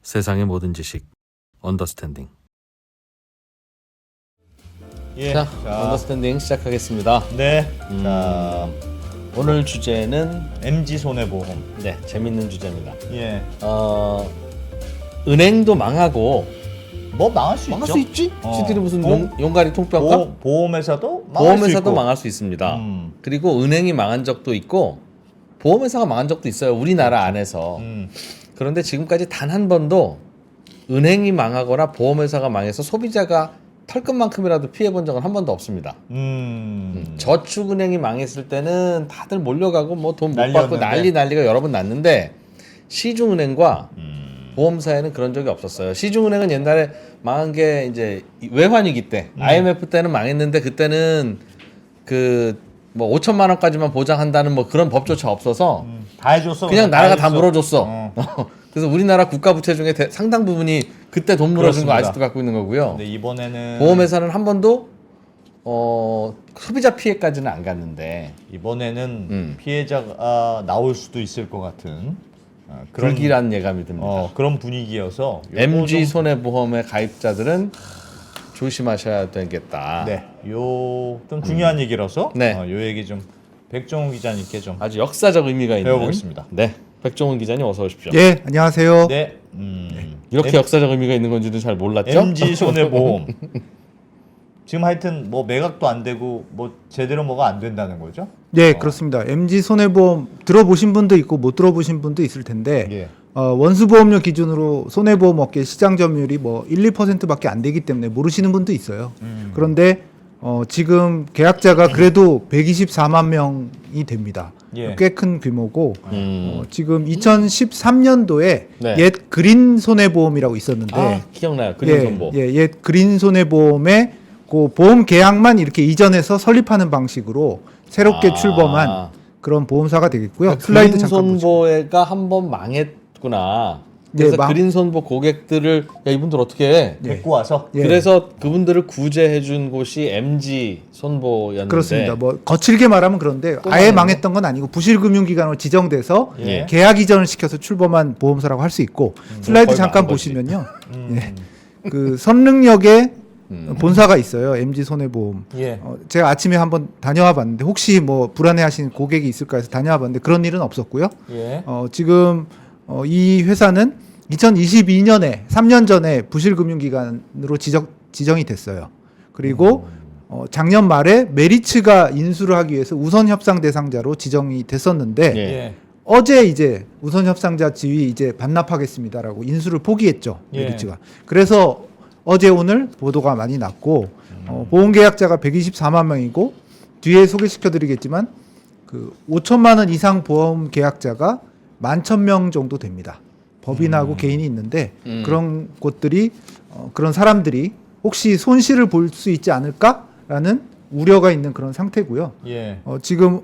세상의 모든 지식 언더스탠딩. 예. 자, 언더스탠딩 시작하겠습니다. 네. 자, 오늘 주제는 MG 손해보험. 네, 재밌는 주제입니다. 예. 은행도 망하고 뭐 망할 수 망할 있죠. 수 있지? 지들이 무슨 보험- 용가리 통뼈인가? 보험회사도 망할 수 보험회사도 있고. 망할 수 있습니다. 음. 그리고 은행이 망한 적도 있고 보험회사가 망한 적도 있어요. 우리나라 안에서. 그런데 지금까지 단 한 번도 은행이 망하거나 보험회사가 망해서 소비자가 털끝만큼이라도 피해본 적은 한 번도 없습니다. 저축은행이 망했을 때는 다들 몰려가고 뭐 돈 못 받고 난리였는데. 난리가 여러 번 났는데 시중은행과 보험사에는 그런 적이 없었어요. 시중은행은 옛날에 망한 게 이제 외환위기 때 IMF 때는 망했는데 그때는 그 뭐 5천만 원까지만 보장한다는 뭐 그런 법조차 없어서 다 해줬어. 그냥 나라가 다 해줬어. 물어줬어. 그래서 우리나라 국가 부채 중에 상당 부분이 그때 돈 물어준 거 그렇습니다. 아직도 갖고 있는 거고요. 근데 이번에는 보험회사는 한 번도 소비자 피해까지는 안 갔는데 이번에는 피해자가 나올 수도 있을 것 같은 그런 불길한 예감이 듭니다. 그런 분위기여서 요거 MG 좀- 손해보험의 가입자들은 조심하셔야 되겠다. 네, 요 좀 중요한 얘기라서 네. 요 얘기 좀 백종훈 기자님께 좀 아주 역사적 의미가 있는 배워보겠습니다. 네, 백종훈 기자님 어서 오십시오. 예, 안녕하세요. 네, 이렇게 역사적 의미가 있는 건지도 잘 몰랐죠? MG 손해보험 지금 하여튼 뭐 매각도 안 되고 뭐 제대로 뭐가 안 된다는 거죠? 네, 그렇습니다. MG 손해보험 들어보신 분도 있고 못 들어보신 분도 있을 텐데 예. 원수보험료 기준으로 손해보험 업계 시장 점유율이 뭐 1, 2%밖에 안 되기 때문에 모르시는 분도 있어요. 그런데 지금 계약자가 그래도 124만 명이 됩니다. 예. 꽤 큰 규모고 지금 2013년도에 네. 옛 그린 손해보험이라고 있었는데 아, 기억나요. 그린손보. 옛 그린 손해보험의 그 보험 계약만 이렇게 이전해서 설립하는 방식으로 새롭게 출범한 그런 보험사가 되겠고요. 슬라이드 잠깐 보죠. 그린손보가 한 번 망했구나. 그래서 네, 그린손보 고객들을 야 이분들 어떻게 해? 데리고 와서 예. 그래서 그분들을 구제해 준 곳이 MG 손보였는데 그렇습니다. 뭐 거칠게 말하면 그런데 아예 망했네. 망했던 건 아니고 부실금융기관으로 지정돼서 예. 계약 이전을 시켜서 출범한 보험사라고 할 수 있고 슬라이드 거의 잠깐 망한 거지. 보시면요. 그 선릉역에 본사가 있어요. MG 손해보험. 예. 제가 아침에 한번 다녀와 봤는데 혹시 뭐 불안해하시는 고객이 있을까 해서 다녀와 봤는데 그런 일은 없었고요. 예. 지금 이 회사는 2022년에 3년 전에 부실금융기관으로 지정이 됐어요. 그리고 작년 말에 메리츠가 인수를 하기 위해서 우선 협상 대상자로 지정이 됐었는데 예. 예. 어제 이제 우선 협상자 지위 이제 반납하겠습니다라고 인수를 포기했죠. 예. 메리츠가. 그래서 어제 오늘 보도가 많이 났고 보험 계약자가 124만 명이고 뒤에 소개시켜 드리겠지만 그 5천만 원 이상 보험 계약자가 11,000명 정도 됩니다. 법인하고 개인이 있는데 그런 곳들이 그런 사람들이 혹시 손실을 볼 수 있지 않을까라는 우려가 있는 그런 상태고요. 예. 지금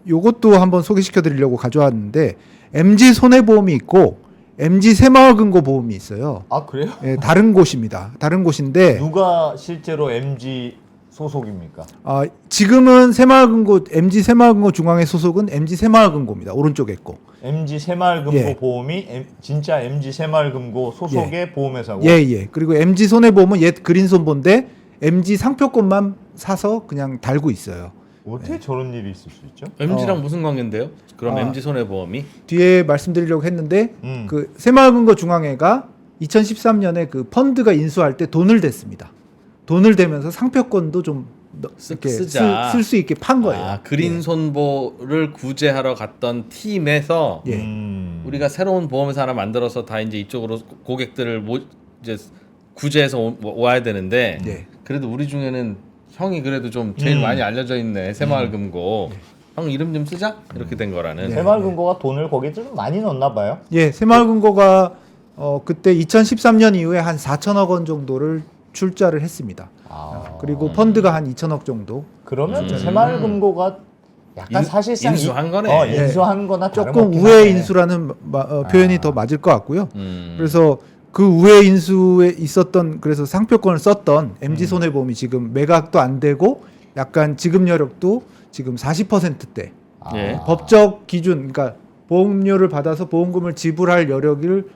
요것도 한번 소개시켜 드리려고 가져왔는데 MG 손해보험이 있고 MG 새마을금고보험이 있어요. 아 그래요? 예, 다른 곳입니다. 다른 곳인데 누가 실제로 MG 소속입니까? 지금은 MG 새마을금고 중앙회 소속은 MG 새마을금고입니다. 오른쪽에 있고. MG 새마을금고 예. 보험이 진짜 MG 새마을금고 소속의 보험회사고. 예. 그리고 MG 손해보험은 옛 그린손보인데 MG 상표권만 사서 그냥 달고 있어요. 어떻게 저런 일이 있을 수 있죠? MG랑 무슨 관계인데요? 그럼 아. MG 손해보험이 뒤에 말씀드리려고 했는데 음. 그 새마을금고 중앙회가 2013년에 그 펀드가 인수할 때 돈을 댔습니다. 돈을 대면서 상표권도 좀 이렇게 쓰자. 쓸 수 있게 판 거예요. 아, 그린손보를 구제하러 갔던 팀에서 예. 우리가 새로운 보험회사 하나 만들어서 다 이제 이쪽으로 고객들을 이제 구제해서 와야 되는데 네. 그래도 우리 중에는 형이 그래도 좀 제일 많이 알려져 있네 새마을금고 형 이름 좀 쓰자 이렇게 된 거라는 새마을금고가 돈을 거기에 좀 많이 넣나 봐요. 예, 새마을금고가 그때 2013년 이후에 한 4천억 원 정도를 출자를 했습니다. 그리고 펀드가 한 2천억 정도. 그러면 새마을금고가 약간 사실상 인수한 거네. 인수한 거나 조금 다름없긴 우회 하네. 인수라는 표현이 더 맞을 것 같고요. 음. 그래서 그 우회 인수에 있었던 그래서 상표권을 썼던 MG 손해보험이 지금 매각도 안 되고 약간 지급 여력도 지금 40%대. 예. 법적 기준, 그러니까 보험료를 받아서 보험금을 지불할 여력을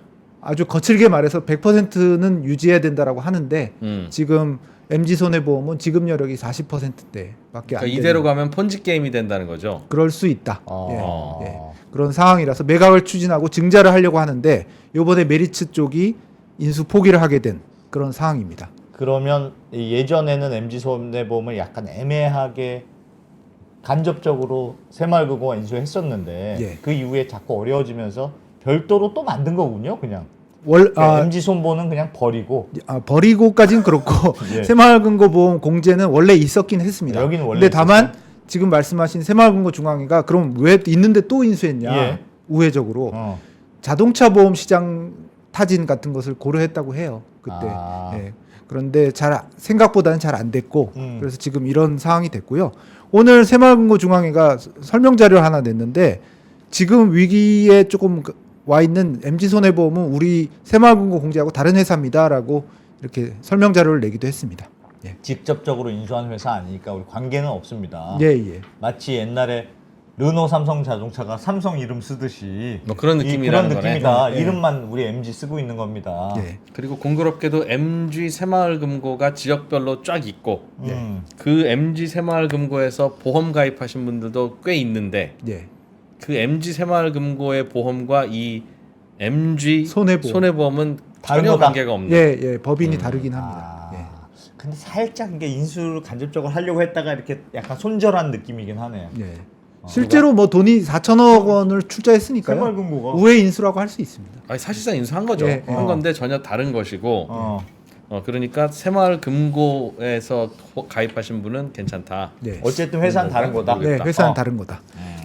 아주 거칠게 말해서 100%는 유지해야 된다라고 하는데 지금 MG 손해보험은 지급 여력이 40%대밖에 안 그러니까 되는 이대로 가면 폰지 게임이 된다는 거죠. 그럴 수 있다. 아. 예, 예. 그런 상황이라서 매각을 추진하고 증자를 하려고 하는데 이번에 메리츠 쪽이 인수 포기를 하게 된 그런 상황입니다. 그러면 이 예전에는 MG 손해보험을 약간 애매하게 간접적으로 새마을금고가 인수했었는데 예. 그 이후에 자꾸 어려워지면서 별도로 또 만든 거군요, 그냥. 아, MG 손보는 그냥 버리고. 버리고까지는 그렇고 예. 새마을금고보험 공제는 원래 있었긴 했습니다. 여기는 원래 근데 다만 있었어요? 지금 말씀하신 새마을금고중앙회가 그럼 왜 있는데 또 인수했냐? 예. 우회적으로 어. 자동차 보험 시장 타진 같은 것을 고려했다고 해요. 그때. 아. 예. 그런데 생각보다는 잘 안 됐고 그래서 지금 이런 상황이 됐고요. 오늘 새마을금고중앙회가 설명 자료를 하나 냈는데 지금 위기에 조금 와 있는 MG 손해보험은 우리 새마을금고 공제하고 다른 회사입니다라고 이렇게 설명 자료를 내기도 했습니다. 예. 직접적으로 인수한 회사 아니니까 우리 관계는 없습니다. 예, 예. 마치 옛날에 르노 삼성 자동차가 삼성 이름 쓰듯이 뭐 그런 느낌이라는 그런 거네. 느낌이다. 예. 이름만 우리 MG 쓰고 있는 겁니다. 예. 그리고 공교롭게도 MG 새마을금고가 지역별로 쫙 있고 그 MG 새마을금고에서 보험 가입하신 분들도 꽤 있는데 예. 그 MG 새마을금고의 보험과 이 MG 손해보험. 손해보험은 다른 전혀 거다. 관계가 없네. 예, 예. 법인이 다르긴 합니다. 아, 예. 근데 살짝 이게 인수를 간접적으로 하려고 했다가 이렇게 약간 손절한 느낌이긴 하네요. 예. 실제로 뭐 돈이 4천억 원을 출자했으니까요. 새마을금고가 우회 인수라고 할 수 있습니다. 아니, 사실상 인수한 거죠. 예, 예. 한 건데 전혀 다른 것이고 그러니까 새마을금고에서 가입하신 분은 괜찮다. 네. 어쨌든 회사는 다른 거다. 네, 회사는 어. 다른 거다.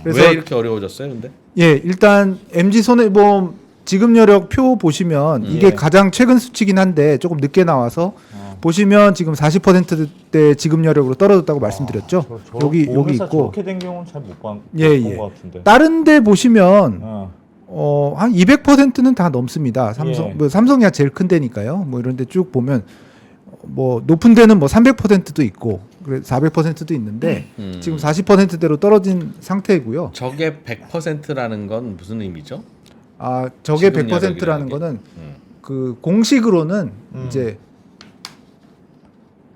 왜 이렇게 어려워졌어요, 근데? 예, 일단 MG 손해보험 지급 여력 표 보시면 이게 예. 가장 최근 수치긴 한데 조금 늦게 나와서 보시면 지금 40%대 지급 여력으로 떨어졌다고 말씀드렸죠. 여기 회사 있고 저렇게 된 경우는 잘 못 본 예, 예. 것 같은데. 다른 데 보시면 어. 한 200%는 다 넘습니다. 삼성 예. 뭐 삼성이야 제일 큰 데니까요. 뭐 이런 데 쭉 보면 뭐 높은 데는 뭐 300%도 있고 그래 400%도 있는데 지금 40%대로 떨어진 상태이고요. 저게 100%라는 건 무슨 의미죠? 아, 저게 지급 100%라는 여력이라는 게? 거는 그 공식으로는 이제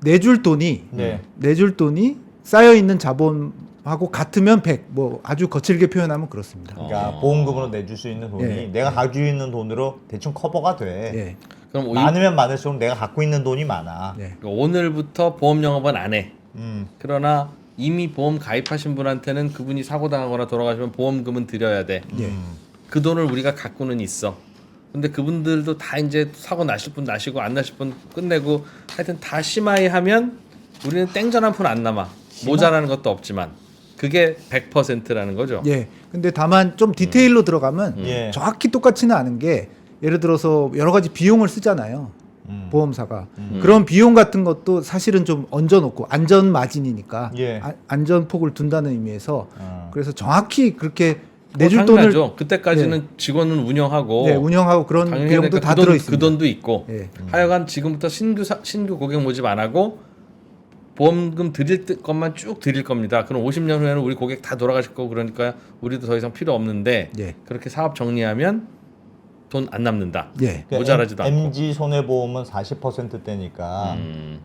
내줄 돈이 네. 내줄 돈이 쌓여 있는 자본하고 같으면 100. 뭐 아주 거칠게 표현하면 그렇습니다. 그러니까 보험금으로 내줄 수 있는 돈이 예. 내가 가지고 있는 돈으로 대충 커버가 돼. 예. 그럼 많으면 많을수록 내가 갖고 있는 돈이 많아. 예. 오늘부터 보험 영업은 안 해. 음. 그러나 이미 보험 가입하신 분한테는 그분이 사고 당하거나 돌아가시면 보험금은 드려야 돼. 예. 그 돈을 우리가 갖고는 있어. 근데 그분들도 다 이제 사고 나실 분 나시고 안 나실 분 끝내고 하여튼 다 심하이 하면 우리는 땡전 한 푼 안 남아. 모자라는 것도 없지만 그게 100%라는 거죠. 예. 근데 다만 좀 디테일로 들어가면 예. 정확히 똑같지는 않은 게 예를 들어서 여러 가지 비용을 쓰잖아요. 보험사가 그런 비용 같은 것도 사실은 좀 얹어놓고 안전 마진이니까 예. 안전폭을 둔다는 의미에서 어. 그래서 정확히 그렇게 내줄 당연하죠. 돈을 그때까지는 직원은 운영하고 네, 운영하고 그런 당연히 비용도 그러니까 다 들어 있습니다. 그 돈도 있고. 예. 하여간 지금부터 신규 고객 모집 안 하고 보험금 드릴 것만 쭉 드릴 겁니다. 그럼 50년 후에는 우리 고객 다 돌아가실 거고 그러니까 우리도 더 이상 필요 없는데 예. 그렇게 사업 정리하면 돈 안 남는다. 예. 모자라지도 않고. MG 손해보험은 40%대니까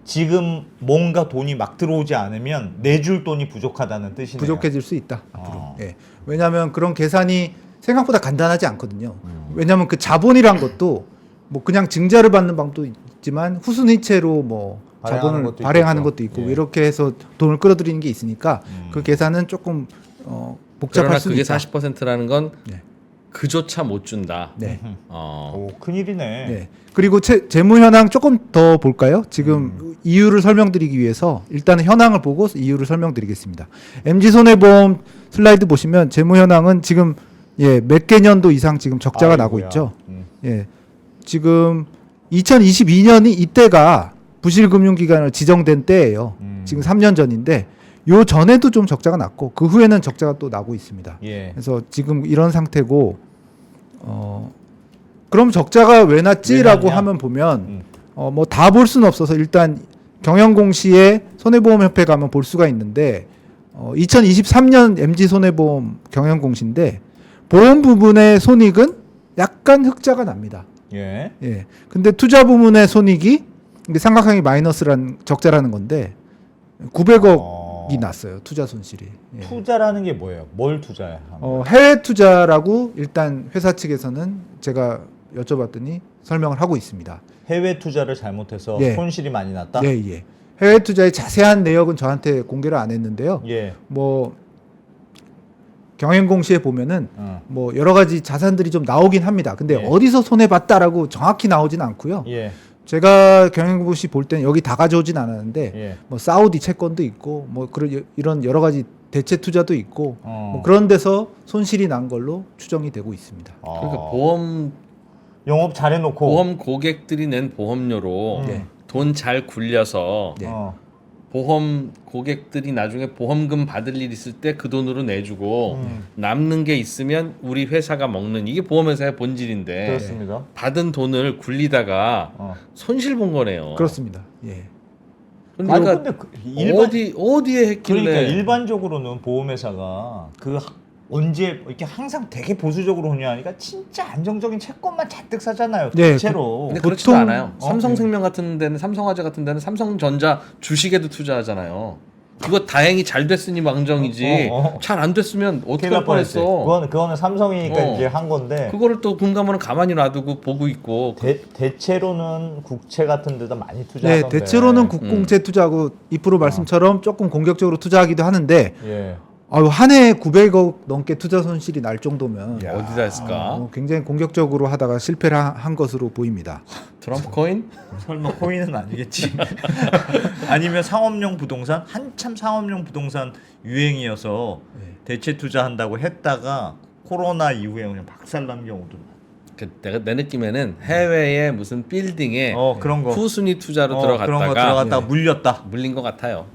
지금 뭔가 돈이 막 들어오지 않으면 내줄 돈이 부족하다는 뜻이네요. 부족해질 수 있다 앞으로. 예. 왜냐하면 그런 계산이 생각보다 간단하지 않거든요. 왜냐하면 그 자본이란 것도 뭐 그냥 증자를 받는 방도 있지만 후순위채로 뭐 발행하는 자본을 것도 발행하는 있겠죠. 것도 있고 예. 이렇게 해서 돈을 끌어들이는 게 있으니까 그 계산은 조금 그러나 복잡할 수 그게 있다. 40%라는 건 네. 그조차 못 준다. 네. 오, 큰일이네. 네. 그리고 재무 현황 조금 더 볼까요? 지금 이유를 설명드리기 위해서 일단은 현황을 보고 이유를 설명드리겠습니다. MG 손해보험 슬라이드 보시면 재무 현황은 지금 몇 개년도 이상 지금 적자가 나고 아이고야. 있죠. 예. 지금 2022년이 이때가 부실금융기관으로 지정된 때예요. 지금 3년 전인데 요 전에도 좀 적자가 났고 그 후에는 적자가 또 나고 있습니다. 예. 그래서 지금 이런 상태고 그럼 적자가 왜 났지라고 났냐? 하면 보면 뭐 다 볼 수는 없어서 일단 경영공시에 손해보험협회 가면 볼 수가 있는데 2023년 MG 손해보험 경영공시인데 보험 부분의 손익은 약간 흑자가 납니다. 예. 예. 근데 투자 부문의 손익이 이게 삼각형이 마이너스란 적자라는 건데 900억이 났어요. 투자 손실이. 예. 투자라는 게 뭐예요? 뭘 투자해? 해외 투자라고 일단 회사 측에서는 제가 여쭤봤더니 설명을 하고 있습니다. 해외 투자를 잘못해서 예. 손실이 많이 났다? 예, 예. 해외 투자의 자세한 내역은 저한테 공개를 안 했는데요. 예. 뭐 경영공시에 보면은 어. 뭐 여러 가지 자산들이 좀 나오긴 합니다. 근데 예. 어디서 손해 봤다라고 정확히 나오진 않고요. 예. 제가 경영공시 볼 때는 여기 다 가져오진 않았는데 예. 뭐 사우디 채권도 있고 뭐 그런 이런 여러 가지 대체 투자도 있고 어. 뭐 그런 데서 손실이 난 걸로 추정이 되고 있습니다. 그러니까 아. 영업 잘해놓고. 보험 고객들이 낸 보험료로 네. 돈 잘 굴려서 네. 보험 고객들이 나중에 보험금 받을 일 있을 때 그 돈으로 내주고 남는 게 있으면 우리 회사가 먹는 이게 보험회사의 본질인데 그렇습니다. 받은 돈을 굴리다가 손실 본 거네요. 그렇습니다. 예. 그러니까 근데 일반, 어디에 했길래 그러니까 일반적으로는 보험회사가 언제 이렇게 항상 되게 보수적으로 운영하니까 진짜 안정적인 채권만 잔뜩 사잖아요. 네, 대체로. 근데 그렇지도 보통- 않아요. 삼성생명 같은 데는 삼성화재 같은 데는 삼성전자 주식에도 투자하잖아요. 그거 다행히 잘 됐으니 망정이지. 잘 안 됐으면 어떻게 큰일 할 날 뻔했지. 뻔했어. 그거는 삼성이니까 어. 이제 한 건데 그거를 또 금감원은 가만히 놔두고 보고 있고. 대체로는 국채 같은 데다 많이 네, 투자하던데. 대체로는 국공채 투자하고 2% 말씀처럼 조금 공격적으로 투자하기도 하는데 예. 한 해에 900억 넘게 투자 손실이 날 정도면 어디다 했을까? 굉장히 공격적으로 하다가 실패를 한 것으로 보입니다. 트럼프 코인? 설마 코인은 아니겠지. 아니면 상업용 부동산, 한참 상업용 부동산 유행이어서 대체 투자한다고 했다가 코로나 이후에 그냥 박살난 경우도 내 느낌에는 해외의 무슨 빌딩에 그런 거 후순위 투자로 그런 거 들어갔다가 네. 물렸다. 물린 것 같아요.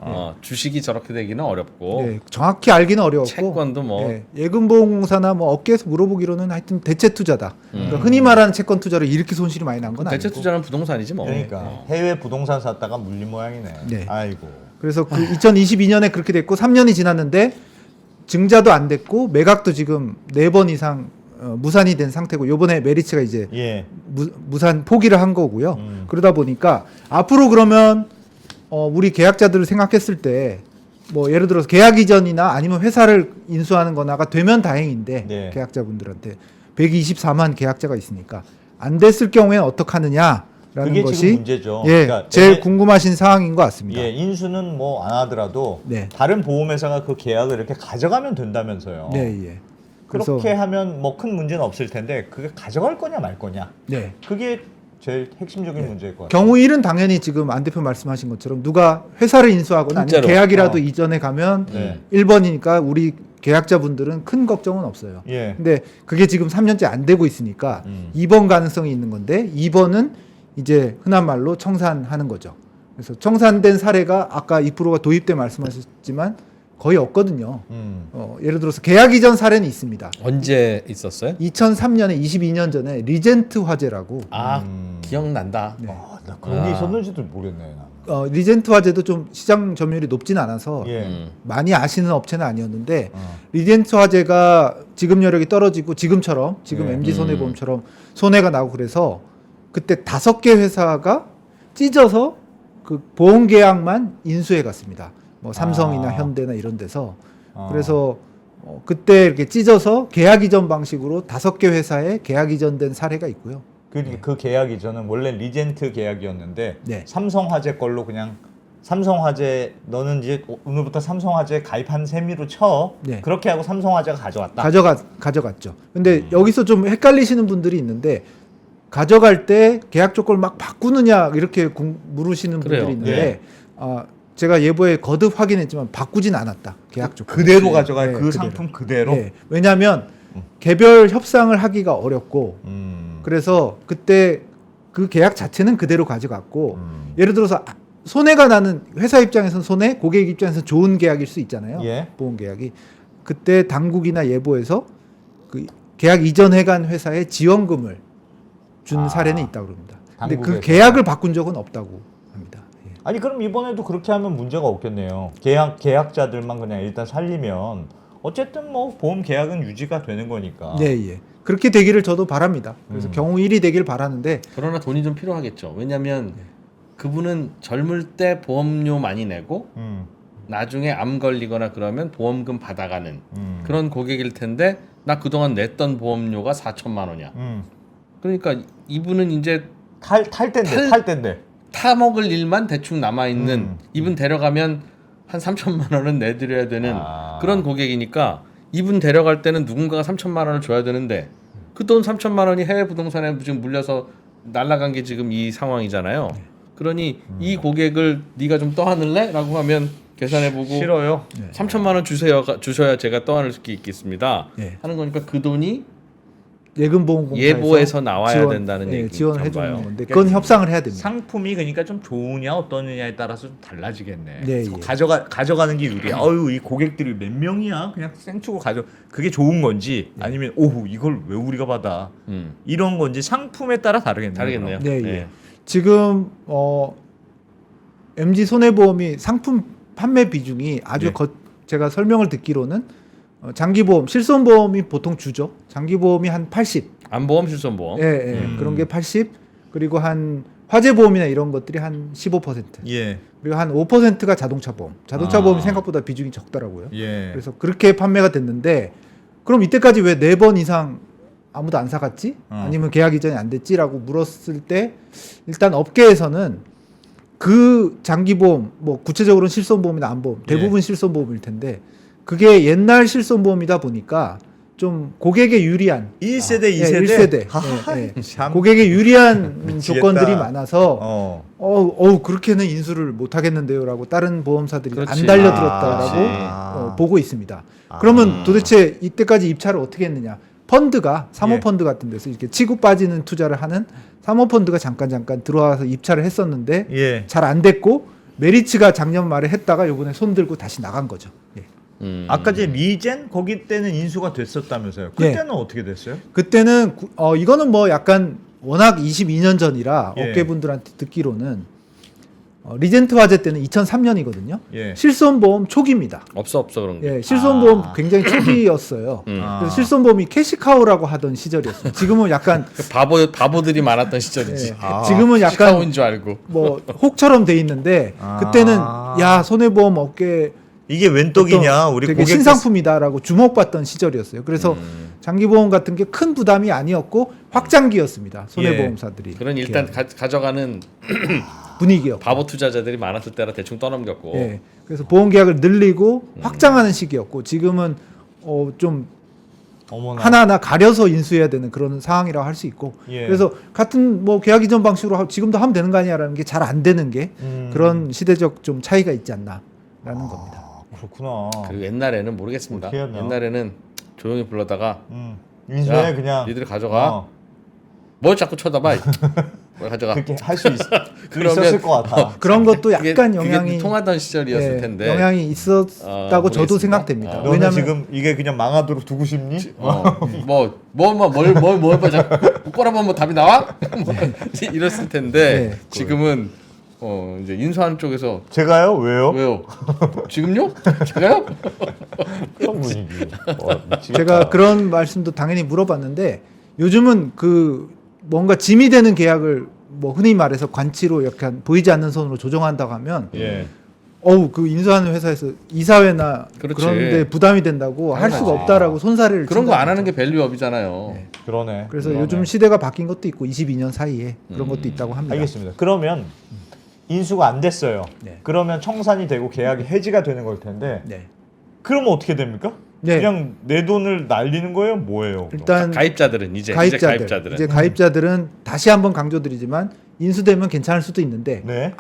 주식이 저렇게 되기는 어렵고 네, 정확히 알기는 어려웠고 채권도 뭐 예금보험공사나 뭐 업계에서 물어보기로는 하여튼 대체 투자다. 그러니까 흔히 말하는 채권 투자로 이렇게 손실이 많이 난 건 아니고. 대체 투자는 부동산이지 뭐. 그러니까 해외 부동산 샀다가 물린 모양이네. 네. 아이고. 그래서 그 2022년에 그렇게 됐고 3년이 지났는데 증자도 안 됐고 매각도 지금 4번 이상 무산이 된 상태고 요번에 메리츠가 이제 예. 무산 포기를 한 거고요. 음. 그러다 보니까 앞으로 그러면 우리 계약자들을 생각했을 때 뭐 예를 들어서 계약 이전이나 아니면 회사를 인수하는 거나가 되면 다행인데 네. 계약자분들한테 124만 계약자가 있으니까 안 됐을 경우에 어떡하느냐라는 그게 것이 지금 문제죠. 예, 그러니까 제일 궁금하신 사항인 것 같습니다. 예, 인수는 뭐 안 하더라도 네. 다른 보험회사가 그 계약을 이렇게 가져가면 된다면서요. 네, 예. 그래서 그렇게 하면 뭐 큰 문제는 없을 텐데 그게 가져갈 거냐 말 거냐. 네. 그게 제일 핵심적인 문제일 것 같아요. 경우 1은 당연히 지금 안 대표 말씀하신 것처럼 누가 회사를 인수하거나 아니면 진짜로. 계약이라도 이전에 가면 네. 1번이니까 우리 계약자분들은 큰 걱정은 없어요. 예. 근데 그게 지금 3년째 안 되고 있으니까 2번 가능성이 있는 건데 2번은 이제 흔한 말로 청산하는 거죠. 그래서 청산된 사례가 아까 2%가 도입 때 말씀하셨지만 거의 없거든요. 예를 들어서 계약 이전 사례는 있습니다. 언제 있었어요? 2003년에 22년 전에 리젠트 화재라고 기억난다. 네. 나 그런 게 있었는지도 모르겠네. 나. 리젠트 화재도 좀 시장 점유율이 높진 않아서 예. 많이 아시는 업체는 아니었는데 리젠트 화재가 지급 여력이 떨어지고 지금처럼 지금 예. MG 손해보험처럼 손해가 나고 그래서 그때 5개 회사가 찢어서 그 보험 계약만 인수해 갔습니다. 뭐 삼성이나 현대나 이런 데서 그래서 그때 이렇게 찢어서 계약 이전 방식으로 5개 회사에 계약 이전된 사례가 있고요. 그 계약 이전은 원래 리젠트 계약이었는데 네. 삼성화재 걸로 그냥 삼성화재 너는 이제 오늘부터 삼성화재 가입한 셈으로 쳐. 네. 그렇게 하고 삼성화재가 가져왔다. 가져갔죠. 근데 여기서 좀 헷갈리시는 분들이 있는데 가져갈 때 계약 조건을 막 바꾸느냐 이렇게 물으시는 그래요. 분들이 있는데 제가 예보에 거듭 확인했지만 바꾸진 않았다. 계약 조건. 그대로 가져가요. 네, 그 그대로. 상품 그대로. 네. 왜냐하면 개별 협상을 하기가 어렵고 그래서 그때 그 계약 자체는 그대로 가져갔고 예를 들어서 손해가 나는 회사 입장에서는 손해, 고객 입장에서는 좋은 계약일 수 있잖아요. 예. 보험 계약이 그때 당국이나 예보에서 그 계약 이전해간 회사에 지원금을 준 사례는 있다고 그럽니다. 근데 그 당국에서. 계약을 바꾼 적은 없다고 합니다. 예. 아니 그럼 이번에도 그렇게 하면 문제가 없겠네요. 계약자들만 그냥 일단 살리면 어쨌든 뭐 보험 계약은 유지가 되는 거니까. 네, 예. 그렇게 되기를 저도 바랍니다. 그래서 경우 1이 되길 바라는데 그러나 돈이 좀 필요하겠죠. 왜냐하면 그분은 젊을 때 보험료 많이 내고 나중에 암 걸리거나 그러면 보험금 받아가는 그런 고객일 텐데 나 그동안 냈던 보험료가 4천만 원이야. 그러니까 이분은 이제 탈 때인데. 타먹을 일만 대충 남아 있는 이분 데려가면 한 3천만 원은 내드려야 되는 그런 고객이니까 이분 데려갈 때는 누군가가 3천만 원을 줘야 되는데 그 돈 3천만 원이 해외 부동산에 지금 물려서 날라간 게 지금 이 상황이잖아요. 그러니 이 고객을 네가 좀 떠안을래? 라고 하면 계산해보고 싫어요. 3천만 원 주셔야 제가 떠안을 수 있겠습니다. 네. 하는 거니까 그 돈이 예금보험공사에서 예보에서 나와야 된다는 얘기 지원을 좀 해주는 봐요. 건데 그건 협상을 해야 됩니다. 상품이 그러니까 좀 좋으냐 어떠느냐에 따라서 좀 달라지겠네. 네, 예. 가져가는 게 유리해. 어유 이 고객들이 몇 명이야? 그냥 생추고 그게 좋은 건지 아니면 오후 이걸 왜 우리가 받아? 이런 건지 상품에 따라 다르겠네요. 다르겠네요. 네, 예. 지금 MG 손해보험이 상품 판매 비중이 아주 예. 제가 설명을 듣기로는 장기보험, 실손보험이 보통 주죠. 장기보험이 한 80. 안보험, 실손보험. 예. 그런 게 80. 그리고 한 화재보험이나 이런 것들이 한 15%. 예. 그리고 한 5%가 자동차 보험. 자동차 보험이 생각보다 비중이 적더라고요. 예. 그래서 그렇게 판매가 됐는데 그럼 이때까지 왜 4번 이상 아무도 안 사갔지? 아니면 계약 이전이 안 됐지라고 물었을 때 일단 업계에서는 그 장기보험, 뭐 구체적으로는 실손보험이나 안보험, 대부분 실손보험일 텐데 그게 옛날 실손보험이다 보니까 좀 고객에 유리한 1세대, 예, 2세대. 1세대. 예, 예. 참. 고객에 유리한 미치겠다. 조건들이 많아서 어. 그렇게는 인수를 못 하겠는데요라고 다른 보험사들이 그렇지. 안 달려들었다라고 그렇지. 보고 있습니다. 그러면 도대체 이때까지 입찰을 어떻게 했느냐? 펀드가 사모펀드 같은 데서 이렇게 치고 빠지는 투자를 하는 사모펀드가 잠깐 들어와서 입찰을 했었는데 예. 잘 안 됐고 메리츠가 작년 말에 했다가 이번에 손 들고 다시 나간 거죠. 예. 아까 제 리젠 거기 때는 인수가 됐었다면서요. 그때는 어떻게 됐어요? 그때는 이거는 뭐 약간 워낙 22년 전이라 예. 업계분들한테 듣기로는 리젠트 화재 때는 2003년이거든요. 예. 실손보험 초기입니다. 없어 그런 게. 예, 실손보험 굉장히 초기였어요. 그래서 실손보험이 캐시카우라고 하던 시절이었어요. 지금은 약간 바보들이 많았던 시절이지. 예, 지금은 약간 시카고인 줄 알고. 뭐 혹처럼 돼 있는데 그때는 야 손해보험 업계 이게 웬 떡이냐? 어떤 우리 되게 고객 신상품이다라고 주목받던 시절이었어요. 그래서 장기보험 같은 게 큰 부담이 아니었고 확장기였습니다. 손해보험사들이 그런 일단 가져가는 분위기였고. 바보 투자자들이 많았을 때라 대충 떠넘겼고. 예. 그래서 보험 계약을 늘리고 확장하는 시기였고 지금은 좀 어머나. 하나하나 가려서 인수해야 되는 그런 상황이라고 할 수 있고 예. 그래서 같은 뭐 계약 이전 방식으로 지금도 하면 되는 거 아니야라는 게 잘 안 되는 게 그런 시대적 좀 차이가 있지 않나라는 겁니다. 그렇구나. 그리고 옛날에는 모르겠습니다. 어떻게 해야 되나? 옛날에는 조용히 불러다가 인수해 야, 그냥. 니들 가져가. 어. 뭘 자꾸 쳐다봐. 뭘 가져가. 그렇게 할 수 그러면- 있었을 것 같아. 그런 것도 그게- 약간 그게 영향이 통하던 시절이었을 예, 텐데. 영향이 있었다고 저도 모르겠습니다. 생각됩니다. 너는 왜냐하면 지금 이게 그냥 망하도록 두고 싶니? 뭘 자꾸 꼬라보면 답이 나와? 뭐 이랬을 텐데 네. 지금은 이제 인수하는 쪽에서 제가요? 왜요? 왜요? 지금요? 제가요? 그런 분위기. 제가 그런 말씀도 당연히 물어봤는데 요즘은 그 뭔가 짐이 되는 계약을 뭐 흔히 말해서 관치로 약간 보이지 않는 손으로 조정한다고 하면 예. 그 인수하는 회사에서 이사회나 그렇지. 그런데 부담이 된다고 할 수가 당연하지. 없다라고 손사래를 그런 거 안 하는 친다는 게 밸류업이잖아요. 네. 그러네. 그래서 그러네. 요즘 시대가 바뀐 것도 있고 22년 사이에 그런 것도 있다고 합니다. 알겠습니다. 그러면 인수가 안 됐어요. 네. 그러면 청산이 되고 계약이 해지가 되는 걸 텐데 네. 그러면 어떻게 됩니까? 네. 그냥 내 돈을 날리는 거예요? 뭐예요? 일단 가입자들은 이제 가입자들은 이제 가입자들은 다시 한번 강조드리지만 인수되면 괜찮을 수도 있는데 네.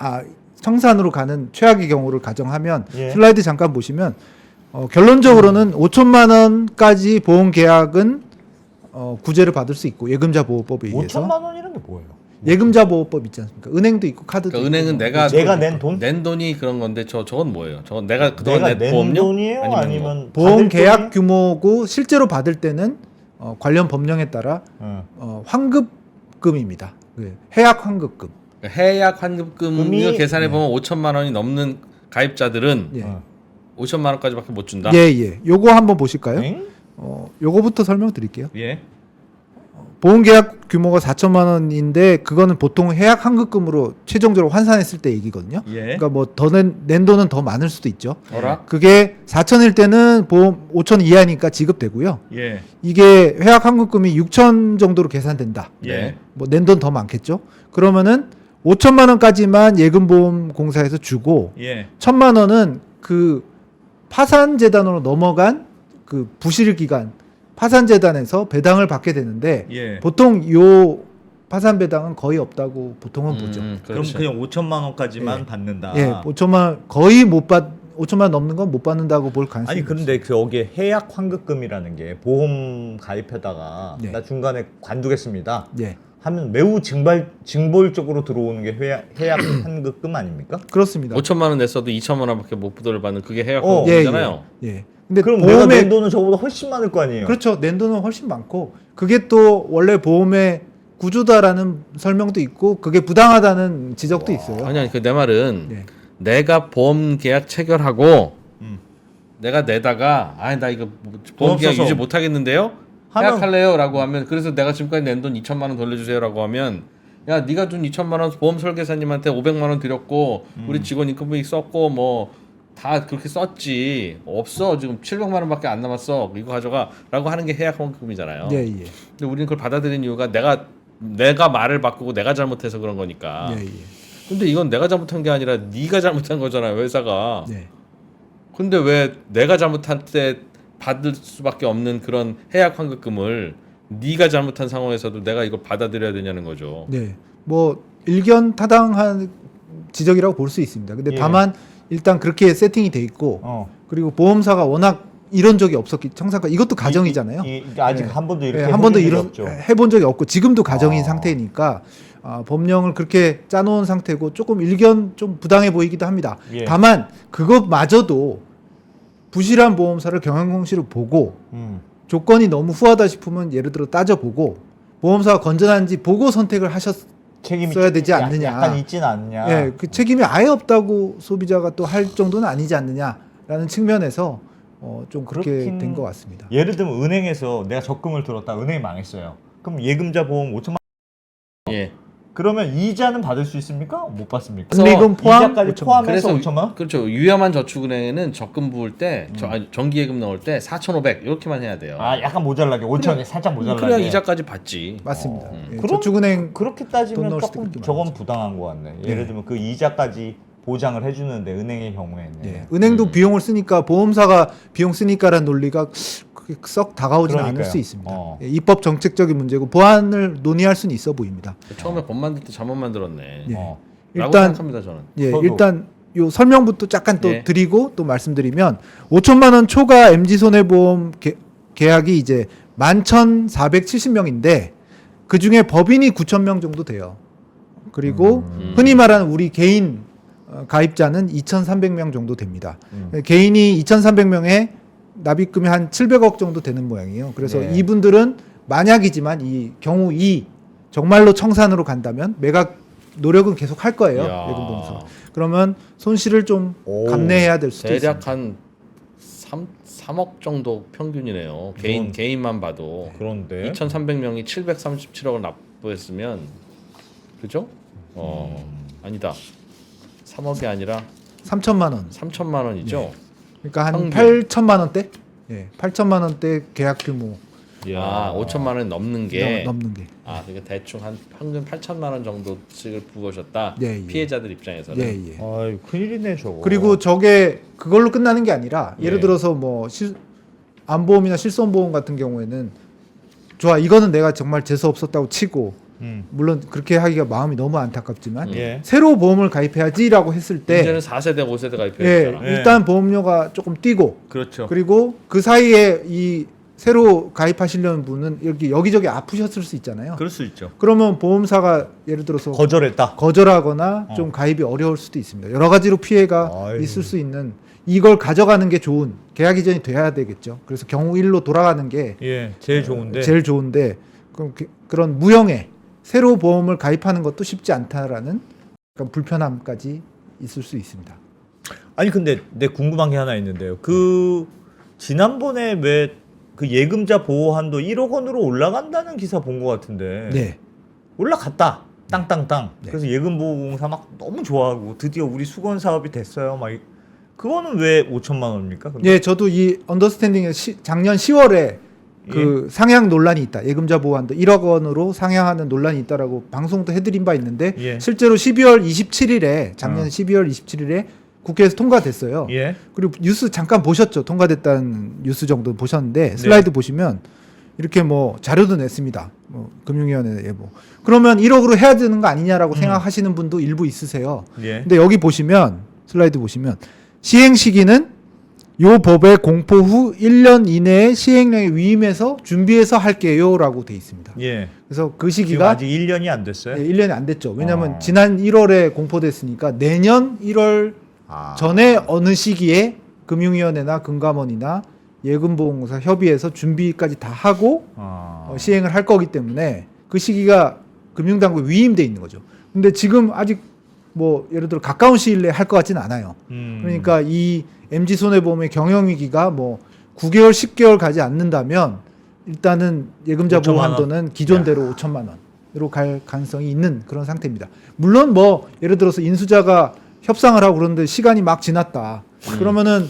청산으로 가는 최악의 경우를 가정하면 예. 슬라이드 잠깐 보시면 결론적으로는 5천만 원까지 보험 계약은 구제를 받을 수 있고 예금자 보호법에 의해서 5천만 원이란 게 뭐예요? 예금자 보호법 있지 않습니까? 은행도 있고 카드도 그러니까 있고 은행은 내가 낸 돈? 낸 돈이 그런 건데 저건 뭐예요? 저건 내가 그동안 내가 낸 낸 보험료? 돈이에요? 아니면 아니면 보험 받을 계약 돈이? 규모고 실제로 받을 때는 관련 법령에 따라 환급금입니다. 해약 환급금. 해약 환급금을 금이- 계산해 보면 5천만 원이 넘는 가입자들은 예. 5천만 원까지밖에 못 준다. 예. 요거 한번 보실까요? 응? 요거부터 설명드릴게요. 예. 보험 계약 규모가 4천만 원인데 그거는 보통 해약 환급금으로 최종적으로 환산했을 때 얘기거든요. 예. 그러니까 뭐 더 낸 돈은 더 많을 수도 있죠. 어라? 그게 4천일 때는 보험 5천 이하니까 지급되고요. 예. 이게 해약 환급금이 6천 정도로 계산된다. 예. 뭐 낸 돈 더 많겠죠. 그러면은 5천만 원까지만 예금보험공사에서 주고 예. 1천만 원은 그 파산재단으로 넘어간 그 부실 기간 파산재단에서 배당을 받게 되는데 예. 보통 요 파산 배당은 거의 없다고 보통은 보죠. 그럼 그렇죠. 그냥 5천만 원까지만 예. 받는다. 예, 5천만 원 거의 못 받 5천만 원 넘는 건 못 받는다고 볼 가능성이 아니 그런데 그 여기에 해약 환급금이라는 게 보험 가입하다가 예. 나 중간에 관두겠습니다. 예. 하면 매우 징벌적으로 들어오는 게 해약 환급금 아닙니까? 그렇습니다. 5천만 원 냈어도 2천만 원밖에 못 받는 그게 해약 어. 환급금이잖아요. 예. 근데 그럼 내가 보험에 낸 돈은 저보다 훨씬 많을 거 아니에요. 그렇죠. 낸 돈은 훨씬 많고 그게 또 원래 보험의 구조다라는 설명도 있고 그게 부당하다는 지적도 있어요. 아니 그 내 말은 예. 내가 보험 계약 체결하고 음. 내가 내다가 나 이거 보험 보험 계약 써서 유지 못 하겠는데요. 하면- 해약할래요라고 하면 그래서 내가 지금까지 낸 돈 2천만 원 돌려주세요라고 하면 야 네가 준 2천만 원 보험 설계사님한테 500만 원 드렸고 우리 직원 임금이 썼고 뭐 다 그렇게 썼지 없어 지금 700만 원밖에 안 남았어 이거 가져가라고 하는 게 해약 환급금이잖아요. 예, 예. 근데 우리는 그걸 받아들인 이유가 내가 말을 바꾸고 내가 잘못해서 그런 거니까. 예, 예. 근데 이건 내가 잘못한 게 아니라 네가 잘못한 거잖아요 회사가. 예. 근데 왜 내가 잘못한 때 받을 수밖에 없는 그런 해약 환급금을 네가 잘못한 상황에서도 내가 이걸 받아들여야 되냐는 거죠. 네. 뭐 일견 타당한 지적이라고 볼 수 있습니다. 근데 예. 다만 일단 그렇게 세팅이 돼 있고 그리고 보험사가 워낙 이런 적이 없었기 청산가 이것도 가정이잖아요. 아직 예. 한 번도 예, 이렇게 한 번도 해본 적이 이런 없죠. 해본 적이 없고 지금도 가정인 아. 상태니까 법령을 그렇게 짜놓은 상태고 조금 일견 좀 부당해 보이기도 합니다. 예. 다만 그것마저도 부실한 보험사를 경영공시를 보고 조건이 너무 후하다 싶으면 예를 들어 따져보고 보험사가 건전한지 보고 선택을 하셨어야 책임이 되지 않느냐. 약간 있지는 않냐. 예, 그 책임이 아예 없다고 소비자가 또 할 정도는 아니지 않느냐라는 측면에서 좀 그렇게 그렇긴- 된 것 같습니다. 예를 들면 은행에서 내가 적금을 들었다. 은행이 망했어요. 그럼 예금자 보험 5천만 예. 그러면 이자는 받을 수 있습니까? 못 받습니까? 금리금 포함 이자까지 5천만. 포함해서 5천만 원? 그렇죠. 유야만 저축은행에는 적금 부을 때 정기예금 넣을 때 4,500 이렇게만 해야 돼요. 아 약간 모자라게 5천이 살짝 모자라게. 그래야 이자까지 받지. 맞습니다. 예, 그럼 저축은행 그렇게 돈 따지면 넣을 수도 조금 그렇게 저건 많죠. 부당한 것 같네. 예를 들면 그 이자까지 보장을 해주는데 은행의 경우에는 예, 은행도 비용을 쓰니까 보험사가 비용 쓰니까라는 논리가 그렇게 썩 다가오지는 않을 그러니까요. 수 있습니다. 어. 예, 입법 정책적인 문제고 보완을 논의할 수는 있어 보입니다. 처음에 법 만들 때 잘못 만들었네. 예. 어. 라고 일단 생각합니다 저는. 예, 저도. 일단 요 설명부터 잠깐 또 예. 드리고 또 말씀드리면 5천만 원 초과 MG 손해보험 계약이 이제 11,470명인데 그 중에 법인이 9,000명 정도 돼요. 그리고 흔히 말하는 우리 개인 가입자는 2,300명 정도 됩니다. 개인이 2,300명에 납입금이 한 700억 정도 되는 모양이에요. 그래서 네. 이분들은 만약이지만 이 경우 정말로 청산으로 간다면 매각 노력은 계속 할 거예요. 이야. 예금보험사. 그러면 손실을 좀 오. 감내해야 될 수도 대략 있습니다. 한 3억 정도 평균이네요. 그건- 개인만 봐도 그런데 2,300명이 737억을 납부했으면 그죠? 아니다. 3억이 아니라 3천만 원. 3천만 원이죠. 그러니까 한 평균. 8천만 원대? 예. 8천만 원대 계약 규모 아, 5천만 원 넘는 게 넘는 게. 그러니까 대충 한 평균 8천만 원 정도씩을 부으셨다. 예, 예. 피해자들 입장에서는. 예, 예. 아유 큰일이네 저거. 그리고 저게 그걸로 끝나는 게 아니라 예를 예. 들어서 뭐 안보험이나 실손보험 같은 경우에는 좋아 이거는 내가 정말 재수 없었다고 치고 물론 그렇게 하기가 마음이 너무 안타깝지만 예. 새로 보험을 가입해야지라고 했을 때 이제는 4세대, 5세대 가입해야 예, 되잖아. 예. 일단 보험료가 조금 뛰고 그렇죠. 그리고 그 사이에 이 새로 가입하시려는 분은 이렇게 여기저기 아프셨을 수 있잖아요. 그럴 수 있죠. 그러면 보험사가 예를 들어서 거절했다. 거절하거나 좀 가입이 어려울 수도 있습니다. 여러 가지로 피해가 아유. 있을 수 있는 이걸 가져가는 게 좋은 계약 이전이 돼야 되겠죠. 그래서 경우 1로 돌아가는 게 예, 제일 좋은데. 제일 좋은데 그런 무형의 새로 보험을 가입하는 것도 쉽지 않다라는 약간 불편함까지 있을 수 있습니다. 아니 근데 내 궁금한 게 하나 있는데요. 그 지난번에 왜 그 예금자 보호 한도 1억 원으로 올라간다는 기사 본 것 같은데 네. 올라갔다. 땅땅땅. 네. 그래서 예금보호공사 막 너무 좋아하고 드디어 우리 수건 사업이 됐어요. 막 그거는 왜 5천만 원입니까? 근데? 예, 저도 이 언더스탠딩에 작년 10월에 그 상향 논란이 있다. 예금자 보호한도 1억 원으로 상향하는 논란이 있다라고 방송도 해드린 바 있는데 예. 실제로 12월 27일에 작년 12월 27일에 국회에서 통과됐어요. 예. 그리고 뉴스 잠깐 보셨죠? 통과됐다는 뉴스 정도 보셨는데 슬라이드 보시면 이렇게 뭐 자료도 냈습니다. 뭐 금융위원회 예보. 그러면 1억으로 해야 되는 거 아니냐라고 생각하시는 분도 일부 있으세요. 예. 근데 여기 보시면 슬라이드 보시면 시행 시기는 요 법의 공포 후 1년 이내에 시행령에 위임해서 준비해서 할게요라고 돼 있습니다. 예. 그래서 그 지금 시기가 아직 1년이 안 됐어요. 1년이 안 됐죠. 왜냐하면 아. 지난 1월에 공포됐으니까 내년 1월 아. 전에 어느 시기에 금융위원회나 금감원이나 예금보험공사 협의해서 준비까지 다 하고 시행을 할 거기 때문에 그 시기가 금융당국에 위임돼 있는 거죠. 근데 지금 아직 뭐 예를 들어 가까운 시일 내에 할 것 같지는 않아요. 그러니까 이 MG손해보험의 경영위기가 뭐 9개월, 10개월 가지 않는다면 일단은 예금자 5천만 보호 원. 한도는 기존대로 5천만 원으로 갈 가능성이 있는 그런 상태입니다. 물론 뭐 예를 들어서 인수자가 협상을 하고 그러는데 시간이 막 지났다. 그러면은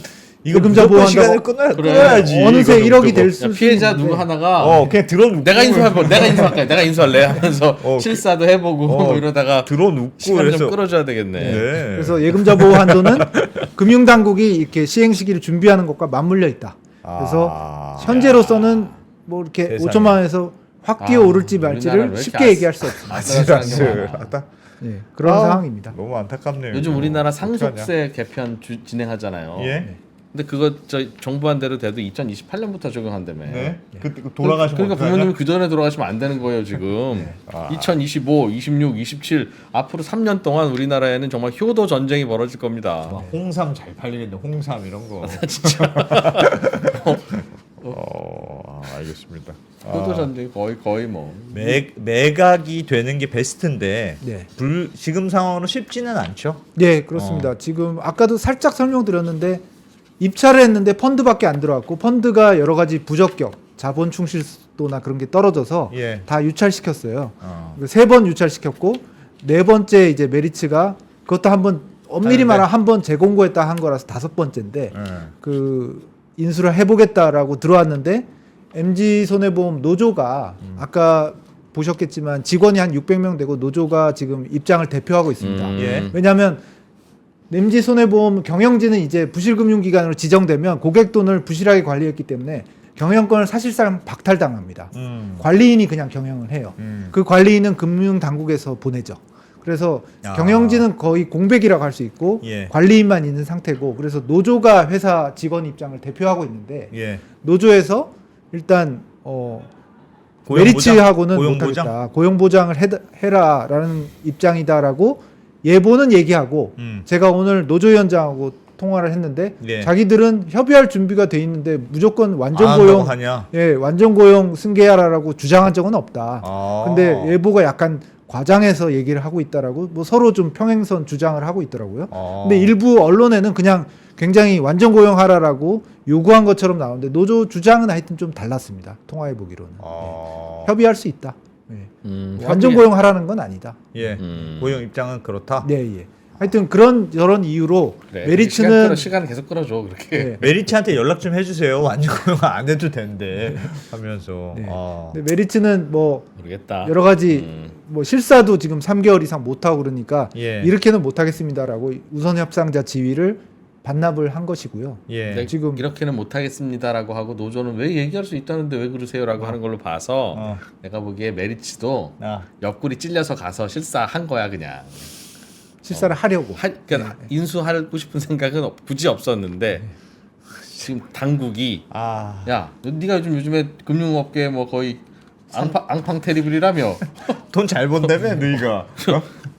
이거 예금자 무조건 시간을 보호한다고 끊어야지. 어느새 이거는 1억이 될 수. 피해자 누구 하나가 그냥 들어놓고 내가 인수할래, 내가 인수할래 하면서 실사도 해보고 뭐 이러다가 들어놓고 시간 좀 그래서 끌어줘야 되겠네. 네. 그래서 예금자 보호 한도는 금융당국이 이렇게 시행 시기를 준비하는 것과 맞물려 있다. 그래서 현재로서는 뭐 이렇게 세상에. 5천만 원에서 확 뛰어오를지 우리나라 왜 말지를 이렇게 쉽게 얘기할 수 없습니다. 아슬아슬하다. 네, 그런 상황입니다. 너무 안타깝네요. 요즘 이거. 우리나라 어떡하냐. 상속세 개편 진행하잖아요. 예. 근데 그거 저 정부한 대로 돼도 2028년부터 적용한다며. 네. 그 돌아가시면 그러니까 어떡하냐? 부모님이 그 전에 돌아가시면 안 되는 거예요 지금. 2025, 26, 27 앞으로 3년 동안 우리나라에는 정말 효도 전쟁이 벌어질 겁니다. 홍삼 잘 팔리겠네. 홍삼 이런 거. 진짜 알겠습니다. 효도 전쟁이 거의 뭐. 매각이 되는 게 베스트인데 네. 지금 상황으로 쉽지는 않죠. 네, 그렇습니다. 지금 아까도 살짝 설명드렸는데 입찰을 했는데 펀드밖에 안 들어왔고 펀드가 여러 가지 부적격, 자본 충실도나 그런 게 떨어져서 예. 다 유찰시켰어요. 3번 유찰시켰고 네 번째 이제 메리츠가 그것도 한번 엄밀히 말하면 한 번 재공고했다 한 거라서 5번째인데 그 인수를 해보겠다라고 들어왔는데 MG손해보험 노조가 아까 보셨겠지만 직원이 한 600명 되고 노조가 지금 입장을 대표하고 있습니다. 예. 왜냐하면 MG손해보험 경영진은 이제 부실금융기관으로 지정되면 고객 돈을 부실하게 관리했기 때문에 경영권을 사실상 박탈당합니다. 관리인이 그냥 경영을 해요. 그 관리인은 금융당국에서 보내죠. 그래서 경영진은 거의 공백이라고 할 수 있고 예. 관리인만 있는 상태고 그래서 노조가 회사 직원 입장을 대표하고 있는데 예. 노조에서 일단 고용보장? 메리츠하고는 고용보장? 못하겠다. 고용보장을 해라라는 입장이다라고 예보는 얘기하고 제가 오늘 노조위원장하고 통화를 했는데 예. 자기들은 협의할 준비가 돼 있는데 무조건 완전 안 고용 한다고 하냐? 예, 완전 고용 승계하라라고 주장한 적은 없다. 근데 예보가 약간 과장해서 얘기를 하고 있다라고 뭐 서로 좀 평행선 주장을 하고 있더라고요. 근데 일부 언론에는 그냥 굉장히 완전 고용하라라고 요구한 것처럼 나오는데 노조 주장은 하여튼 좀 달랐습니다. 통화해 보기로는 협의할 수 있다. 예. 완전 고용하라는 건 아니다. 예. 고용 입장은 그렇다. 네, 예. 하여튼 그런 여러 이유로 그래, 메리츠는 시간 계속 끌어줘 그렇게. 네. 메리츠한테 연락 좀 해주세요. 완전 고용 안 해도 된대 하면서. 네. 근데 메리츠는 뭐 모르겠다. 여러 가지 뭐 실사도 지금 3개월 이상 못 하고 그러니까 예. 이렇게는 못 하겠습니다라고 우선 협상자 지위를 반납을 한 것이고요. 예. 네, 지금 이렇게는 못하겠습니다라고 하고 노조는 왜 얘기할 수 있다는데 왜 그러세요라고 하는 걸로 봐서 내가 보기에 메리츠도 옆구리 찔려서 가서 실사한 거야 그냥. 실사를 하려고. 그러니까 인수하고 싶은 생각은 굳이 없었는데 지금 당국이 야, 네가 요즘에 금융업계 뭐 거의 앙팡 테리블이라며. 돈 잘 번다며 너희가.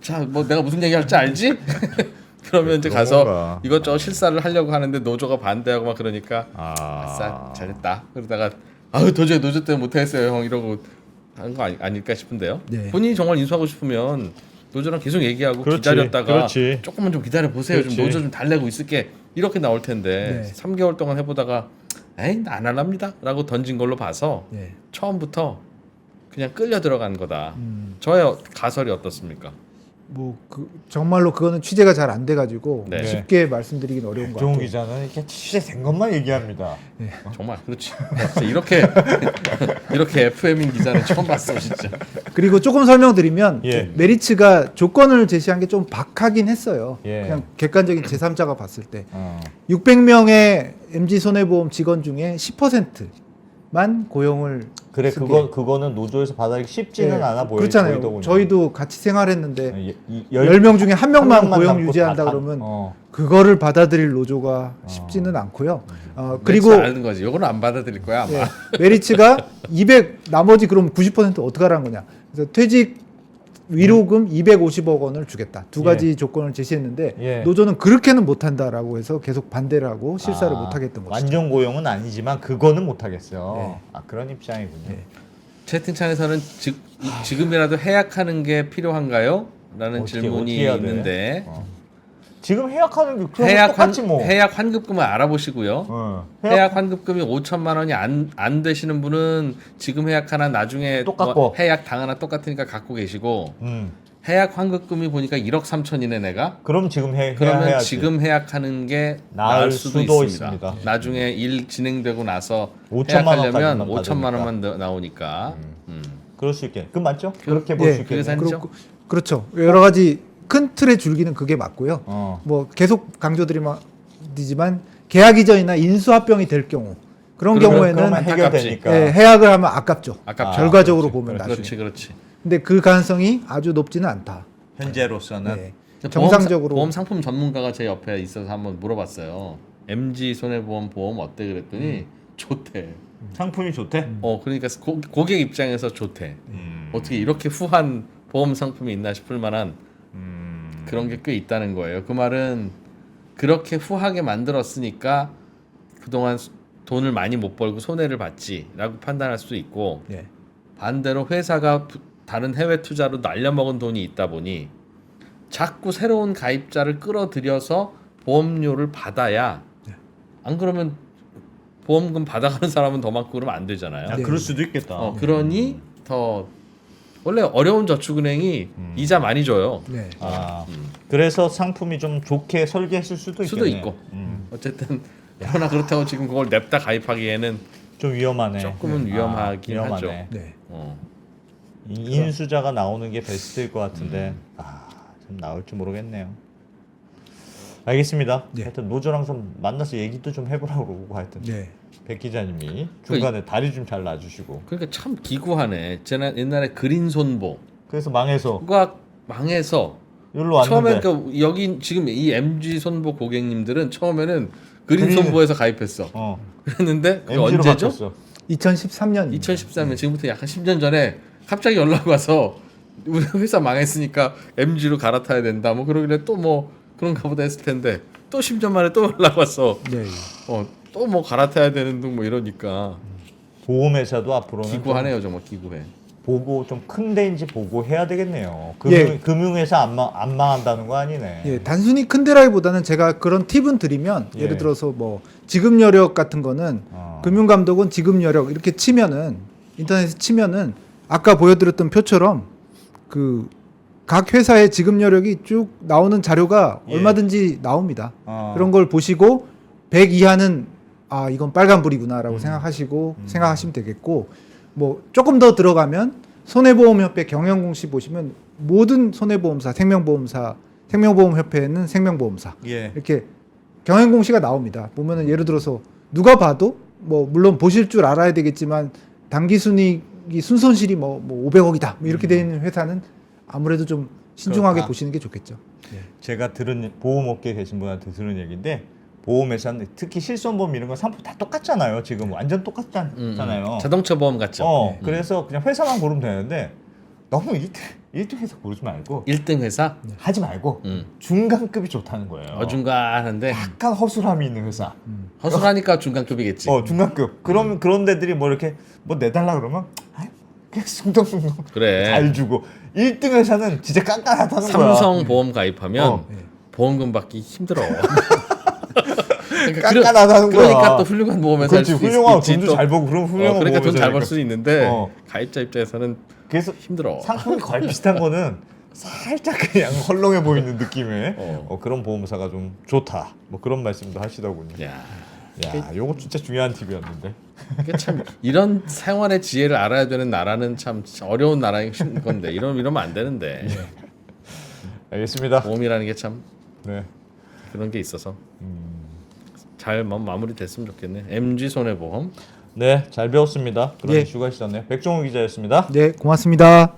자, 뭐 내가 무슨 얘기할지 알지? 그러면 이제 가서 이것저것 실사를 하려고 하는데 노조가 반대하고 막 그러니까 아싸 잘했다. 그러다가 도저히 노조 때문에 못하겠어요 형 이러고 하는 거 아닐까 싶은데요. 네. 본인이 정말 인수하고 싶으면 노조랑 계속 얘기하고 그렇지, 기다렸다가 그렇지. 조금만 좀 기다려 보세요. 좀 그렇지. 노조 좀 달래고 있을게. 이렇게 나올 텐데 네. 3개월 동안 해보다가 에이 나 안 할랍니다라고 던진 걸로 봐서 네. 처음부터 그냥 끌려 들어간 거다. 음. 저의 가설이 어떻습니까? 뭐 정말로 그거는 취재가 잘 안 돼가지고 네. 쉽게 말씀드리긴 어려운 것 조홍 같아요. 기자는 이렇게 취재된 것만 얘기합니다. 정말 그렇지. 진짜 이렇게 FM인 기자는 처음 봤어 진짜. 그리고 조금 설명드리면 예. 메리츠가 조건을 제시한 게 좀 박하긴 했어요. 예. 그냥 객관적인 제3자가 봤을 때 어. 600명의 MG 손해보험 직원 중에 10%만 고용을 그래 쓰게. 그거는 노조에서 받아들이기 쉽지는 예, 않아 보여요. 그렇잖아요. 저희도 같이 생활했는데 열 10명 중에 한 명만 명만 고용 남고 유지한다 다- 그러면 어. 그거를 받아들일 노조가 쉽지는 않고요. 그리고 그리고 아는 거지. 요거는 안 받아들일 거야 아마. 예, 메리츠가 200 나머지 그럼 90% 어떻게 하라는 거냐. 그래서 퇴직 위로금 250억 원을 주겠다. 두 가지 조건을 제시했는데 예. 노조는 그렇게는 못한다라고 해서 계속 반대를 하고 실사를 못하겠던 것이죠. 완전 고용은 아니지만 그거는 못하겠어요. 네. 아 그런 입장이군요. 네. 채팅창에서는 지금이라도 해약하는 게 필요한가요? 라는 어떻게 질문이 해야 돼? 있는데 지금 해약하는 게 그냥 똑같지 뭐. 해약 환급금을 알아보시고요. 어. 해약 환급금이 5천만 원이 안 되시는 분은 지금 해약하나 나중에 똑같고. 뭐 해약 당하나 똑같으니까 갖고 계시고 해약 환급금이 보니까 1억 3천이네 내가. 그럼 지금 그러면 해야지. 지금 해약하는 게 나을 나을 수도 수도 있습니다. 있습니다. 나중에 일 진행되고 나서 5천만 해약하려면 원까지만 5천만 받으니까. 원만 나오니까. 그럴 수 있게. 그 맞죠? 그렇게 볼 예, 수 있겠네. 그래서 그렇고, 그렇죠. 여러 가지 큰 틀의 줄기는 그게 맞고요. 어. 뭐 계속 강조드리지만 계약 이전이나 인수합병이 될 경우 그런 그러면 경우에는 해결되니까. 예, 해약을 하면 아깝죠. 아깝죠. 결과적으로 그렇지, 보면 나중에. 그렇지, 그렇지. 근데 그 가능성이 아주 높지는 않다. 현재로서는 네. 정상적으로 보험 상품 전문가가 제 옆에 있어서 한번 물어봤어요. MG 손해보험 보험 어때 그랬더니 좋대. 상품이 좋대. 그러니까 고객 입장에서 좋대. 어떻게 이렇게 후한 보험 상품이 있나 싶을 만한 그런 게 꽤 있다는 거예요. 그 말은 그렇게 후하게 만들었으니까 그동안 돈을 많이 못 벌고 손해를 봤지라고 판단할 수도 있고 예. 반대로 회사가 다른 해외 투자로 날려먹은 돈이 있다 보니 자꾸 새로운 가입자를 끌어들여서 보험료를 받아야 안 그러면 보험금 받아가는 사람은 더 많고 그러면 안 되잖아요. 야, 네. 그럴 수도 있겠다. 그러니 더 원래 어려운 저축은행이 이자 많이 줘요. 네. 그래서 상품이 좀 좋게 설계했을 수도 있겠네. 수도 있고 어쨌든 그러나 그렇다고 지금 그걸 냅다 가입하기에는 좀 위험하네. 조금은 위험하긴 위험하네. 하죠. 네. 인수자가 나오는 게 베스트일 것 같은데 좀 나올지 모르겠네요. 알겠습니다. 네. 하여튼 노조랑 좀 만나서 얘기도 좀 해보라고 그러고 하여튼 네. 백 기자님이 중간에 다리 좀 잘 놔주시고 그러니까 참 기구하네. 제가 옛날에 그린손보가 그래서 망해서 망해서 여기로 처음에 왔는데 그 여기 지금 이 MG 손보 고객님들은 처음에는 그린손보에서 가입했어. 그랬는데 그게 MG로 언제죠? 바뀌었어. 2013년 2013년 지금부터 약 한 10년 전에 갑자기 연락 와서 우리 회사 망했으니까 MG로 갈아타야 된다. 뭐 그러길래 또 뭐 그런가 보다 했을 텐데 또 10년 만에 또 연락 왔어. 네. 또 뭐 갈아타야 되는 둥 뭐 이러니까 보험회사도 앞으로는 기구하네요. 정말 기구해. 보고 좀 큰 데인지 보고 해야 되겠네요. 예. 금융회사 안 망한다는 거 아니네. 예, 단순히 큰 데라기보다는 제가 그런 팁은 드리면 예. 예를 들어서 뭐 지급 여력 같은 거는 금융감독은 지급 여력 이렇게 치면은 인터넷에 치면은 아까 보여드렸던 표처럼 그 각 회사의 지급 여력이 쭉 나오는 자료가 예. 얼마든지 나옵니다. 어. 그런 걸 보시고 100 이하는 이건 빨간불이구나라고 생각하시면 되겠고 뭐 조금 더 들어가면 손해보험협회 경영공시 보시면 모든 손해보험사, 생명보험협회에는 생명보험사 예. 이렇게 경영공시가 나옵니다. 보면은 예를 들어서 누가 봐도 뭐 물론 보실 줄 알아야 되겠지만 당기순이익이 순손실이 뭐 500억이다 뭐 이렇게 되어 있는 회사는 아무래도 좀 신중하게 그렇다. 보시는 게 좋겠죠. 제가 들은 보험업계에 계신 분한테 들은 얘기인데 보험회사는 특히 실손보험 이런 건 상품 다 똑같잖아요. 지금 완전 똑같잖아요. 자동차 보험 같죠. 그래서 그냥 회사만 고르면 되는데 너무 1등 회사 고르지 말고 1등 회사 하지 말고 중간급이 좋다는 거예요. 어중간한데 약간 허술함이 있는 회사. 허술하니까 중간급이겠지. 중간급. 그런 데들이 뭐 이렇게 뭐 내달라 그러면 그냥 숭덩숭덩 그래. 잘 주고 1등 회사는 진짜 깐깐하다는 거야. 삼성 보험 가입하면 어. 보험금 받기 힘들어. 깐깐하다는 거야. 그러니까 또 훌륭한 보험회사 그렇지, 훌륭하고 돈도 잘 벌고 그런 훌륭한 그러니까 돈 잘 보험회사니까. 벌 수 있는데 어. 가입자 입장에서는 그래서 힘들어. 상품이 거의 비슷한 거는 살짝 그냥 헐렁해 보이는 느낌의 어. 그런 보험사가 좀 좋다. 뭐 그런 말씀도 하시더군요. 야, 야, 요거 진짜 중요한 팁이었는데. 이게 참 이런 생활의 지혜를 알아야 되는 나라는 참 어려운 나라인 건데 이러면 안 되는데 알겠습니다. 보험이라는 게 참 네. 그런 게 있어서 잘 마무리됐으면 좋겠네. MG 손해보험. 네, 잘 배웠습니다. 그런 예. 이슈가 있었네요. 백종훈 기자였습니다. 네, 고맙습니다.